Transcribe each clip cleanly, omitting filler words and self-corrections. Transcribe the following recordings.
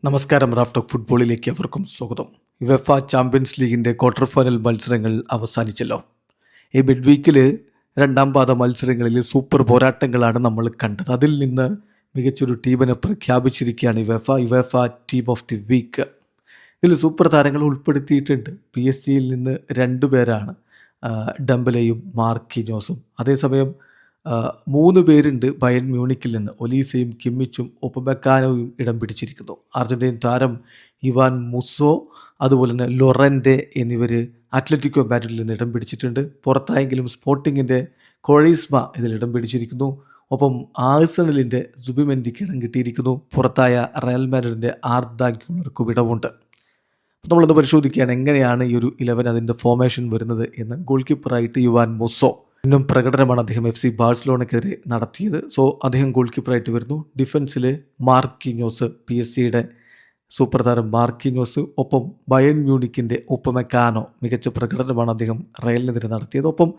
നമസ്കാരം. Raf talk ഫുട്ബോളിലേക്ക് അവർക്കും സ്വാഗതം. യുവേഫ ചാമ്പ്യൻസ് ലീഗിൻ്റെ ക്വാർട്ടർ ഫൈനൽ മത്സരങ്ങൾ അവസാനിച്ചല്ലോ. ഈ മിഡ് വീക്കിൽ രണ്ടാം പാദ മത്സരങ്ങളിൽ സൂപ്പർ പോരാട്ടങ്ങളാണ് നമ്മൾ കണ്ടത്. അതിൽ നിന്ന് മികച്ചൊരു ടീമിനെ പ്രഖ്യാപിച്ചിരിക്കുകയാണ് UEFA team of the week. ഇതിൽ സൂപ്പർ താരങ്ങൾ ഉൾപ്പെടുത്തിയിട്ടുണ്ട്. PSG നിന്ന് 2 പേരാണ്, ഡംബലയും മാർക്കിഞ്ഞോസും. അതേസമയം 3 പേരുണ്ട് ബയൺ മ്യൂണിക്കിൽ നിന്ന്. ഒലീസയും കിമ്മിച്ചും ഒപ്പമെക്കാനോയും ഇടം പിടിച്ചിരിക്കുന്നു. അർജന്റീൻ താരം ഇവാൻ മുസോ, അതുപോലെ തന്നെ ലൊറൻറെ എന്നിവർ അത്ലറ്റിക്കോ മാഡ്രിഡിൽ നിന്ന് ഇടം പിടിച്ചിട്ടുണ്ട്. പുറത്തായെങ്കിലും സ്പോർട്ടിങ്ങിൻ്റെ കൊഴീസ്മ ഇതിൽ ഇടം പിടിച്ചിരിക്കുന്നു. ഒപ്പം ആഴ്സണലിൻ്റെ സുബിമെൻഡിക്ക് ഇടം കിട്ടിയിരിക്കുന്നു. പുറത്തായ റയൽ മാഡ്രിഡിൻ്റെ ആർദ ഗ്യൂളർക്കും ഇടമുണ്ട്. നമ്മളൊന്ന് പരിശോധിക്കുകയാണ് എങ്ങനെയാണ് ഈ ഒരു 11 അതിൻ്റെ ഫോർമേഷൻ വരുന്നത് എന്ന്. ഗോൾ കീപ്പറായിട്ട് യുവാൻ മുസോ. ഇന്നും പ്രകടനമാണ് അദ്ദേഹം FC ബാഴ്സലോണയ്ക്കെതിരെ നടത്തിയത്. സോ അദ്ദേഹം ഗോൾ കീപ്പറായിട്ട് വരുന്നു. ഡിഫൻസിൽ മാർക്കിഞ്ഞോസ്, PSG സൂപ്പർ താരം മാർക്കിഞ്ഞോസ്. ഒപ്പം ബയൺ മ്യൂണിക്കിൻ്റെ ഒപ്പമെക്കാനോ, മികച്ച പ്രകടനമാണ് അദ്ദേഹം റയലിനെതിരെ നടത്തിയത്. ഒപ്പം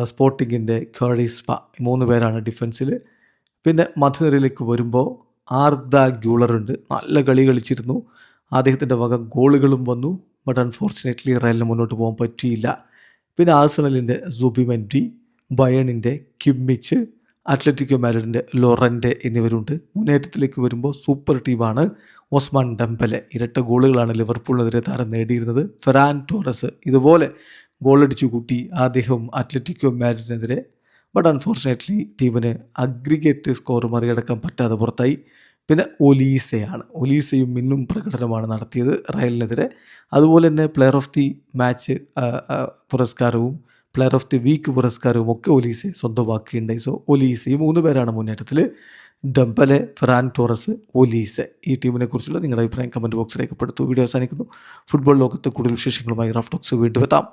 സ്പോർട്ടിങ്ങിൻ്റെ കൊഴീസ്മ. 3 പേരാണ് ഡിഫൻസിൽ. പിന്നെ മധ്യനിരയിലേക്ക് വരുമ്പോൾ ആർദ ഗ്യൂളറുണ്ട്. നല്ല കളി കളിച്ചിരുന്നു. അദ്ദേഹത്തിൻ്റെ വക ഗോളുകളും വന്നു. ബട്ട് അൺഫോർച്ചുനേറ്റ്ലി റയലിന് മുന്നോട്ട് പോകാൻ പറ്റിയില്ല. പിന്നെ ആഴ്സണലിൻ്റെ സുബിമെൻഡി, ബയണിൻ്റെ കിമ്മിച്ച്, അത്ലറ്റിക്കോ മാഡ്രിഡിൻ്റെ ലൊറൻറെ എന്നിവരുണ്ട്. മുന്നേറ്റത്തിലേക്ക് വരുമ്പോൾ സൂപ്പർ ടീമാണ് ഒസ്മാൻ ഡെംബലെ. ഇരട്ട ഗോളുകളാണ് ലിവർപൂളിനെതിരെ താരം നേടിയിരുന്നത്. ഫെറാൻ ടോറസ് ഇതുപോലെ ഗോളടിച്ചു കൂട്ടി അദ്ദേഹം അത്ലറ്റിക്കോ മാഡ്രിഡിനെതിരെ. ബട്ട് അൺഫോർച്ചുനേറ്റ്ലി ടീമിന് അഗ്രിഗേറ്റ് സ്കോർ മറികടക്കാൻ പറ്റാതെ പുറത്തായി. പിന്നെ ഒലീസയും മിന്നും പ്രകടനമാണ് നടത്തിയത് റയലിനെതിരെ. അതുപോലെ തന്നെ പ്ലെയർ ഓഫ് ദി മാച്ച് പുരസ്കാരവും പ്ലെയർ ഓഫ് ദി വീക്ക് പുരസ്കാരവും ഒക്കെ ഒലീസെ സ്വന്തമാക്കിയിട്ടുണ്ടായി. സോ ഒലീസ ഈ 3 പേരാണ് മുന്നേറ്റത്തിൽ. Dembele, Ferran Torres, Olise. ഈ ടീമിനെ കുറിച്ചുള്ള നിങ്ങളുടെ അഭിപ്രായം കമൻറ്റ് ബോക്സിൽ രേഖപ്പെടുത്തു. വീഡിയോ അവസാനിക്കുന്നു. ഫുട്ബോൾ ലോകത്ത് കൂടുതൽ വിശേഷങ്ങളുമായി റാഫ് ടോക്സ് വീണ്ടും എത്താം.